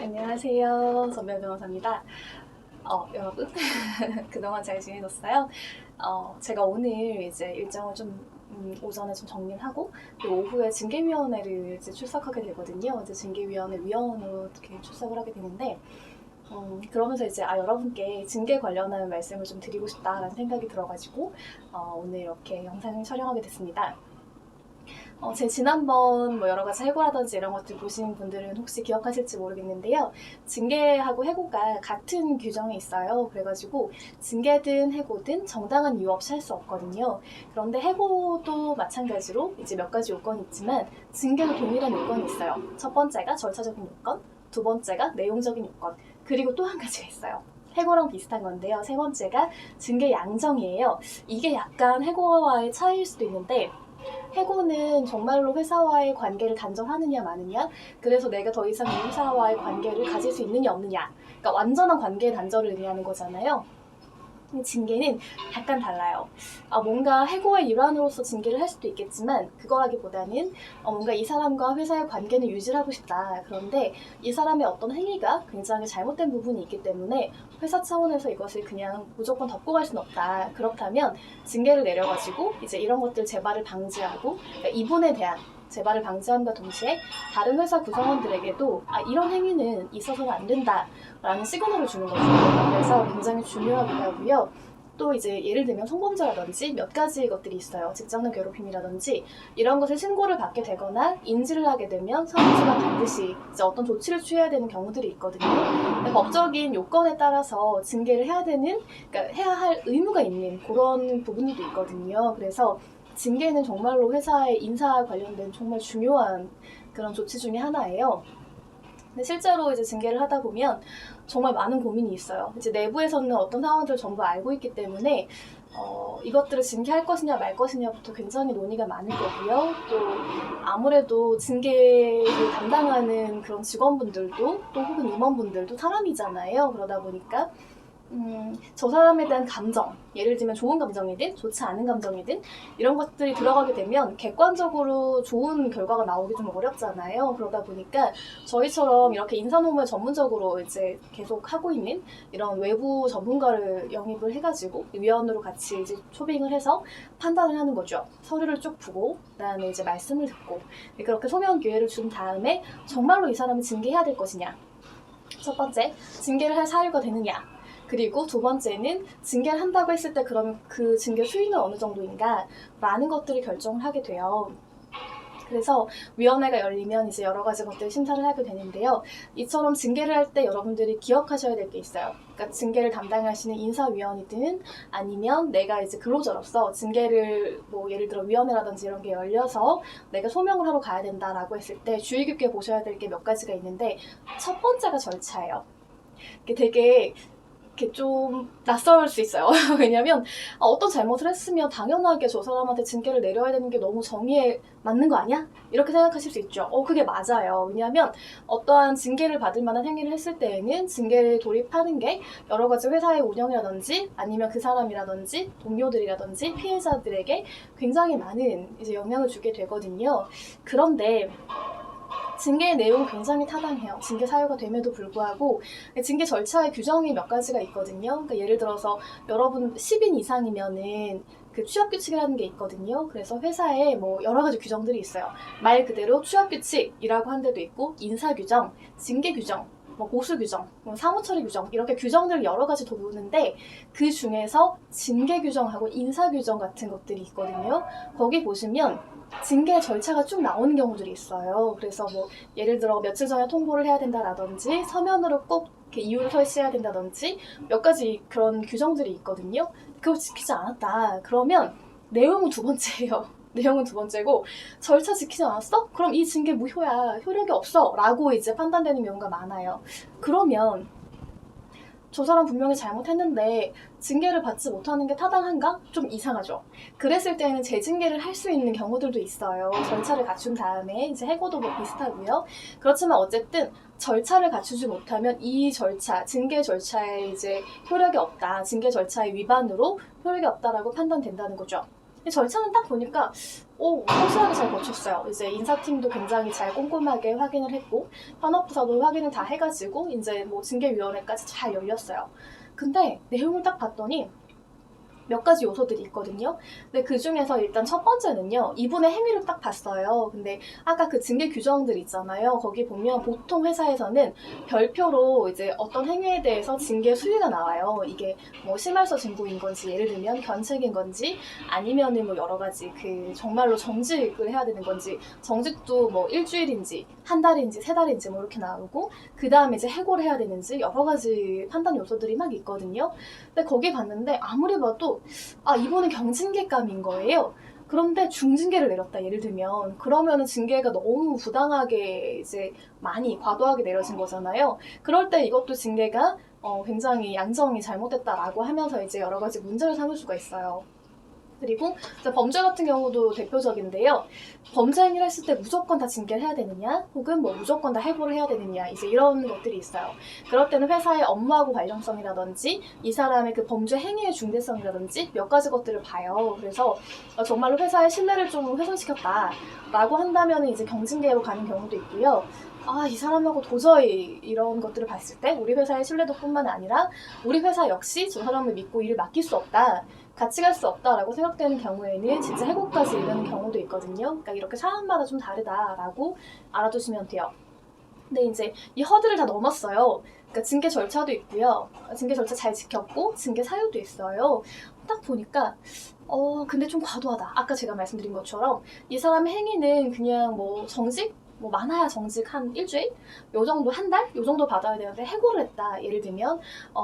안녕하세요. 전별 변호사입니다. 여러분 그동안 잘 지내셨어요? 제가 오늘 이제 일정을 좀 오전에 좀 정리를 하고 그리고 오후에 징계위원회를 이제 출석하게 되거든요. 이제 징계위원회 위원으로 이렇게 출석을 하게 되는데 그러면서 이제 여러분께 징계 관련한 말씀을 좀 드리고 싶다라는 생각이 들어가지고 오늘 이렇게 영상을 촬영하게 됐습니다. 제 지난번 뭐 여러 가지 해고라든지 이런 것들 보신 분들은 혹시 기억하실지 모르겠는데요. 징계하고 해고가 같은 규정에 있어요. 그래가지고 징계든 해고든 정당한 이유 없이 할 수 없거든요. 그런데 해고도 마찬가지로 이제 몇 가지 요건이 있지만 징계도 동일한 요건이 있어요. 첫 번째가 절차적인 요건, 두 번째가 내용적인 요건, 그리고 또 한 가지가 있어요. 해고랑 비슷한 건데요. 세 번째가 징계 양정이에요. 이게 약간 해고와의 차이일 수도 있는데 해고는 정말로 회사와의 관계를 단절하느냐 마느냐, 그래서 내가 더 이상 이 회사와의 관계를 가질 수 있느냐 없느냐, 그러니까 완전한 관계의 단절을 의미하는 거잖아요. 징계는 약간 달라요. 뭔가 해고의 일환으로서 징계를 할 수도 있겠지만 그거라기보다는 뭔가 이 사람과 회사의 관계는 유지하고 싶다. 그런데 이 사람의 어떤 행위가 굉장히 잘못된 부분이 있기 때문에 회사 차원에서 이것을 그냥 무조건 덮고 갈 수는 없다. 그렇다면 징계를 내려가지고 이제 이런 것들 재발을 방지하고, 그러니까 이분에 대한 재발을 방지함과 동시에 다른 회사 구성원들에게도 이런 행위는 있어서는 안 된다라는 시그널을 주는 거죠. 그래서 굉장히 중요하기도 하고요. 또 이제 예를 들면 성범죄라든지 몇 가지 것들이 있어요. 직장 내 괴롭힘이라든지 이런 것을 신고를 받게 되거나 인지를 하게 되면 사무처가 반드시 이제 어떤 조치를 취해야 되는 경우들이 있거든요. 법적인 요건에 따라서 징계를 해야 되는, 그러니까 해야 할 의무가 있는 그런 부분들도 있거든요. 그래서 징계는 정말로 회사의 인사 관련된 정말 중요한 그런 조치 중에 하나예요. 근데 실제로 이제 징계를 하다 보면 정말 많은 고민이 있어요. 이제 내부에서는 어떤 상황들을 전부 알고 있기 때문에 이것들을 징계할 것이냐 말 것이냐부터 굉장히 논의가 많을 거고요. 또 아무래도 징계를 담당하는 그런 직원분들도 또 혹은 임원분들도 사람이잖아요. 그러다 보니까 저 사람에 대한 감정, 예를 들면 좋은 감정이든 좋지 않은 감정이든 이런 것들이 들어가게 되면 객관적으로 좋은 결과가 나오기 좀 어렵잖아요. 그러다 보니까 저희처럼 이렇게 인사노무에 전문적으로 이제 계속 하고 있는 이런 외부 전문가를 영입을 해가지고 위원으로 같이 이제 초빙을 해서 판단을 하는 거죠. 서류를 쭉 보고 그다음에 이제 말씀을 듣고 그렇게 소명 기회를 준 다음에 정말로 이 사람을 징계해야 될 것이냐. 첫 번째, 징계를 할 사유가 되느냐. 그리고 두 번째는 징계를 한다고 했을 때 그러면 그 징계 수위는 어느 정도인가 라는 것들을 결정을 하게 돼요. 그래서 위원회가 열리면 이제 여러 가지 것들을 심사를 하게 되는데요. 이처럼 징계를 할 때 여러분들이 기억하셔야 될 게 있어요. 그러니까 징계를 담당하시는 인사위원이든 아니면 내가 이제 근로자로서 징계를 뭐 예를 들어 위원회라든지 이런 게 열려서 내가 소명을 하러 가야 된다라고 했을 때 주의 깊게 보셔야 될 게 몇 가지가 있는데, 첫 번째가 절차예요. 되게 이렇게 좀 낯설 수 있어요. 왜냐면 어떤 잘못을 했으면 당연하게 저 사람한테 징계를 내려야 되는 게 너무 정의에 맞는 거 아니야? 이렇게 생각하실 수 있죠. 그게 맞아요. 왜냐면 어떠한 징계를 받을 만한 행위를 했을 때에는 징계를 돌입하는 게 여러 가지 회사의 운영이라든지 아니면 그 사람이라든지 동료들이라든지 피해자들에게 굉장히 많은 이제 영향을 주게 되거든요. 그런데 징계의 내용은 굉장히 타당해요. 징계 사유가 됨에도 불구하고 징계 절차의 규정이 몇 가지가 있거든요. 그러니까 예를 들어서 여러분 10인 이상이면은 그 취업규칙이라는 게 있거든요. 그래서 회사에 뭐 여러 가지 규정들이 있어요. 말 그대로 취업규칙이라고 한 데도 있고 인사규정, 징계규정, 보수규정, 사무처리 규정 이렇게 규정들을 여러 가지 두는데 그 중에서 징계규정하고 인사규정 같은 것들이 있거든요. 거기 보시면 징계 절차가 쭉 나오는 경우들이 있어요. 그래서 뭐 예를 들어 며칠 전에 통보를 해야 된다라든지 서면으로 꼭 이렇게 이유를 설치해야 된다든지 몇 가지 그런 규정들이 있거든요. 그걸 지키지 않았다. 그러면 내용은 두 번째예요. 내용은 두 번째고 절차 지키지 않았어? 그럼 이 징계 무효야. 효력이 없어. 라고 이제 판단되는 경우가 많아요. 그러면 저 사람 분명히 잘못했는데 징계를 받지 못하는 게 타당한가? 좀 이상하죠. 그랬을 때는 재징계를 할 수 있는 경우들도 있어요. 절차를 갖춘 다음에 이제 해고도 뭐 비슷하고요. 그렇지만 어쨌든 절차를 갖추지 못하면 이 절차, 징계 절차에 이제 효력이 없다, 징계 절차의 위반으로 효력이 없다라고 판단된다는 거죠. 절차는 딱 보니까 성실하게 잘 거쳤어요. 이제 인사팀도 굉장히 잘 꼼꼼하게 확인을 했고 현업부서도 확인을 다 해가지고 이제 뭐 징계위원회까지 잘 열렸어요. 근데 내용을 딱 봤더니 몇 가지 요소들이 있거든요. 근데 그 중에서 일단 첫 번째는요. 이분의 행위를 딱 봤어요. 근데 아까 그 징계 규정들 있잖아요. 거기 보면 보통 회사에서는 별표로 이제 어떤 행위에 대해서 징계 수위가 나와요. 이게 뭐 심할서 진고인 건지, 예를 들면 견책인 건지, 아니면은 뭐 여러 가지 그 정말로 정직을 해야 되는 건지, 정직도 뭐 일주일인지, 한 달인지, 세 달인지 뭐 이렇게 나오고, 그 다음에 이제 해고를 해야 되는지 여러 가지 판단 요소들이 막 있거든요. 근데 거기 봤는데 아무리 봐도 이번엔 경징계감인 거예요. 그런데 중징계를 내렸다 예를 들면 그러면은 징계가 너무 부당하게 이제 많이 과도하게 내려진 거잖아요. 그럴 때 이것도 징계가 굉장히 양정이 잘못됐다라고 하면서 이제 여러 가지 문제를 삼을 수가 있어요. 그리고 이제 범죄 같은 경우도 대표적인데요. 범죄 행위를 했을 때 무조건 다 징계를 해야 되느냐, 혹은 뭐 무조건 다 해고를 해야 되느냐, 이제 이런 것들이 있어요. 그럴 때는 회사의 업무하고 관련성이라든지 이 사람의 그 범죄 행위의 중대성이라든지 몇 가지 것들을 봐요. 그래서 정말로 회사의 신뢰를 좀 훼손시켰다라고 한다면 이제 경징계로 가는 경우도 있고요. 이 사람하고 도저히 이런 것들을 봤을 때 우리 회사의 신뢰도뿐만 아니라 우리 회사 역시 저 사람을 믿고 일을 맡길 수 없다, 같이 갈 수 없다라고 생각되는 경우에는 진짜 해고까지 이르는 경우도 있거든요. 그러니까 이렇게 사람마다 좀 다르다라고 알아두시면 돼요. 근데 이제 이 허들을 다 넘었어요. 그러니까 징계 절차도 있고요. 징계 절차 잘 지켰고 징계 사유도 있어요. 딱 보니까 근데 좀 과도하다. 아까 제가 말씀드린 것처럼 이 사람의 행위는 그냥 뭐 정직? 뭐 많아야 정직 한 일주일? 요 정도 한 달? 요 정도 받아야 되는데 해고를 했다. 예를 들면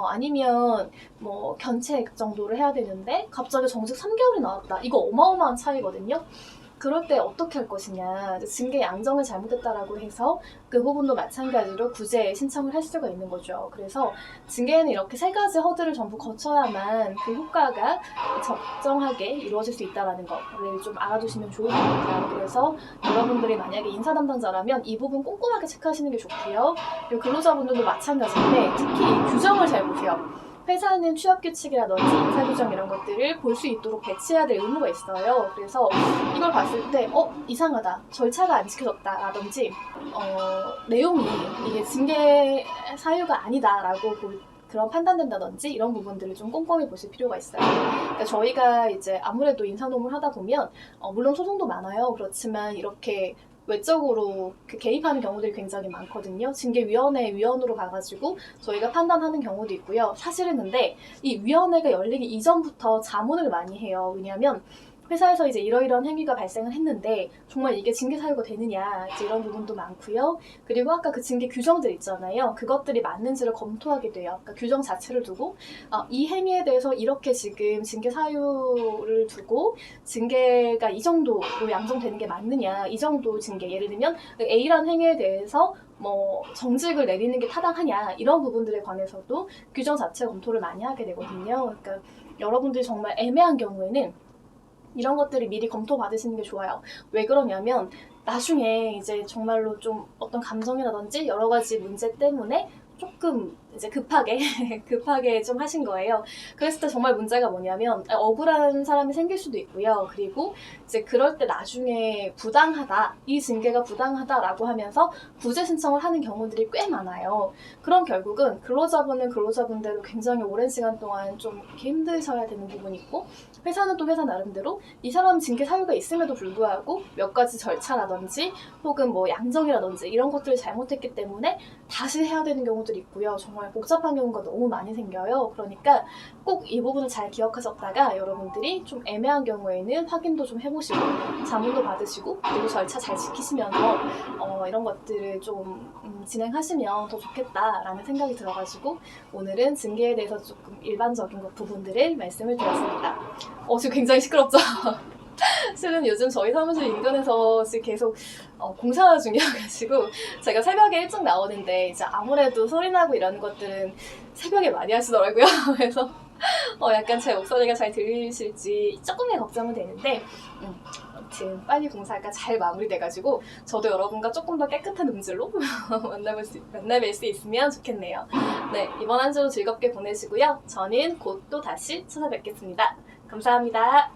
아니면 뭐 견책 정도를 해야 되는데 갑자기 정직 3개월이 나왔다. 이거 어마어마한 차이거든요. 그럴 때 어떻게 할 것이냐. 징계 양정을 잘못했다라고 해서 그 부분도 마찬가지로 구제 신청을 할 수가 있는 거죠. 그래서 징계는 이렇게 세 가지 허들을 전부 거쳐야만 그 효과가 적정하게 이루어질 수 있다는 거를 좀 알아두시면 좋을 것 같아요. 그래서 여러분들이 만약에 인사 담당자라면 이 부분 꼼꼼하게 체크하시는 게 좋고요. 그리고 근로자분들도 마찬가지인데 특히 이 규정을 잘 보세요. 회사는 취업규칙이라든지 인사규정 이런 것들을 볼 수 있도록 배치해야 될 의무가 있어요. 그래서 이걸 봤을 때 이상하다, 절차가 안 지켜졌다라든지 내용이 이게 징계 사유가 아니다라고 그런 판단된다든지 이런 부분들을 좀 꼼꼼히 보실 필요가 있어요. 그러니까 저희가 이제 아무래도 인사노무를 하다 보면 물론 소송도 많아요. 그렇지만 이렇게 외적으로 개입하는 경우들이 굉장히 많거든요. 징계위원회 위원으로 가가지고 저희가 판단하는 경우도 있고요. 사실은 근데 이 위원회가 열리기 이전부터 자문을 많이 해요. 왜냐하면 회사에서 이제 이러이러한 행위가 발생을 했는데 정말 이게 징계 사유가 되느냐, 이제 이런 부분도 많고요. 그리고 아까 그 징계 규정들 있잖아요. 그것들이 맞는지를 검토하게 돼요. 그러니까 규정 자체를 두고 이 행위에 대해서 이렇게 지금 징계 사유를 두고 징계가 이 정도로 양정되는 게 맞느냐, 이 정도 징계, 예를 들면 A라는 행위에 대해서 뭐 정직을 내리는 게 타당하냐, 이런 부분들에 관해서도 규정 자체 검토를 많이 하게 되거든요. 그러니까 여러분들이 정말 애매한 경우에는 이런 것들을 미리 검토 받으시는 게 좋아요. 왜 그러냐면 나중에 이제 정말로 좀 어떤 감정이라든지 여러 가지 문제 때문에 조금 이제 급하게 좀 하신 거예요. 그랬을 때 정말 문제가 뭐냐면 억울한 사람이 생길 수도 있고요. 그리고 이제 그럴 때 나중에 부당하다, 이 징계가 부당하다라고 하면서 구제 신청을 하는 경우들이 꽤 많아요. 그럼 결국은 근로자분은 근로자분대로 굉장히 오랜 시간 동안 좀 힘드셔야 되는 부분이 있고, 회사는 또 회사 나름대로 이 사람 징계 사유가 있음에도 불구하고 몇 가지 절차라든지 혹은 뭐 양정이라든지 이런 것들을 잘못했기 때문에 다시 해야 되는 경우들이 있고요. 정말 복잡한 경우가 너무 많이 생겨요. 그러니까 꼭 이 부분을 잘 기억하셨다가 여러분들이 좀 애매한 경우에는 확인도 좀 해보시고 자문도 받으시고 그리고 절차 잘 지키시면서 이런 것들을 좀 진행하시면 더 좋겠다라는 생각이 들어가지고 오늘은 징계에 대해서 조금 일반적인 부분들을 말씀을 드렸습니다. 지금 굉장히 시끄럽죠? 실은 요즘 저희 사무실 인근에서 지금 계속 공사 중이어가지고 제가 새벽에 일찍 나오는데 이제 아무래도 소리 나고 이런 것들은 새벽에 많이 하시더라고요. 그래서 약간 제 목소리가 잘 들리실지 조금의 걱정은 되는데 아무튼 빨리 공사가 잘 마무리돼가지고 저도 여러분과 조금 더 깨끗한 음질로 만나뵐 수 있으면 좋겠네요. 네, 이번 한 주도 즐겁게 보내시고요. 저는 곧 또 다시 찾아뵙겠습니다. 감사합니다.